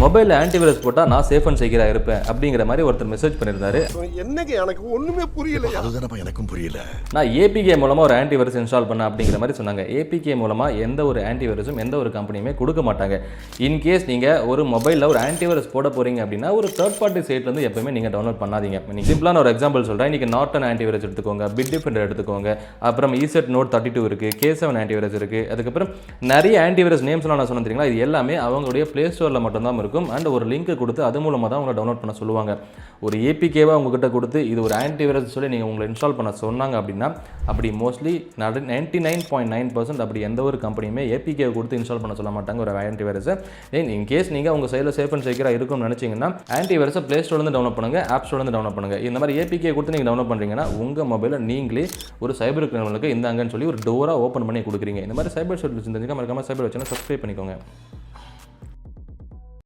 மொபைலில் ஆன்டிவைரஸ் போட்டால் நான் சேஃப் அண்ட் செக்யூராக இருப்பேன் அப்படிங்கிற மாதிரி ஒருத்தர் மெசேஜ் பண்ணியிருந்தாரு. என்னங்க எனக்கு ஒண்ணுமே புரியல. அதுதானப்பா எனக்கும் புரியல. நான் ஏபிகே மூலமாக ஒரு ஆன்டிவைரஸ் இன்ஸ்டால் பண்ண அப்படிங்கிற மாதிரி சொன்னாங்க. ஏபிகே மூலமாக எந்த ஒரு ஆன்டிவைரஸும் எந்த ஒரு கம்பெனியுமே கொடுக்க மாட்டாங்க. இன்கேஸ் நீங்கள் ஒரு மொபைலில் ஒரு ஆன்டிவைரஸ் போட போகிறீங்க அப்படின்னா ஒரு தேர்ட் பார்ட்டி சைட்லேருந்து எப்பவுமே நீங்கள் டவுன்லோட் பண்ணாதீங்க. நீங்கள் சிம்பிளான ஒரு எக்ஸாம்பிள் சொல்கிறேன். இன்றைக்கி நார்டன் ஆன்டிவைரஸ் எடுத்துக்கோங்க, பிட் டிஃபெண்டர் எடுத்துக்கோங்க, அப்புறம் ஈசெட் நோட் 32 இருக்குது, K7 ஆன்டிவைரஸ் இருக்குது. அதுக்கப்புறம் நிறைய ஆன்டிவைரஸ் நேம்ஸ்லாம் நான் சொன்னேன் தெரியுங்களா. இது எல்லாமே அவங்களுடைய ப்ளே ஸ்டோரில் மட்டும்தான் இருக்கும். அண்ட் ஒரு லிங்க் கொடுத்து அது மூலமாக தான் உங்களை டவுன்லோட் பண்ண சொல்லுவாங்க. ஒரு ஏபிகேவை உங்ககிட்ட கொடுத்து இது ஒரு ஆன்டிவைரஸ் சொல்லி நீங்கள் உங்களை இன்ஸ்டால் பண்ண சொன்னாங்க அப்படின்னா அப்படி மோஸ்ட்லி 99.9% அப்படி எந்த ஒரு கம்பெனியுமே ஏபிகேவை கொடுத்து இன்ஸ்டால் பண்ண சொல்ல மாட்டாங்க ஒரு ஆன்டிவைரஸை. இன்கேஸ் நீங்கள் உங்கள் சைடில் சேஃப் அண்ட் செக்யூராக இருக்கும்னு நினச்சிங்கன்னா ஆன்டிவைரஸை ப்ளே ஸ்டோர்லேருந்து டவுன்லோட் பண்ணுங்கள், ஆப் ஸ்டோர்லேருந்து டவுன்லோட் பண்ணுங்கள். இந்த மாதிரி ஏபிகே கொடுத்து நீங்கள் டவுன்லோட் பண்ணுறீங்கன்னா உங்கள் மொபைலில் நீங்களே ஒரு சைபர் கிரிமினலுக்கு இந்தாங்கன்னு சொல்லி ஒரு டோராக ஓப்பன் பண்ணி கொடுக்குறீங்க. இந்த மாதிரி சைபர் செக்யூரிட்டி தெரிஞ்சுக்க மறக்காம சைபர் வச்சுன்னா சப்ஸ்கிரைப் பண்ணிக்கோங்க.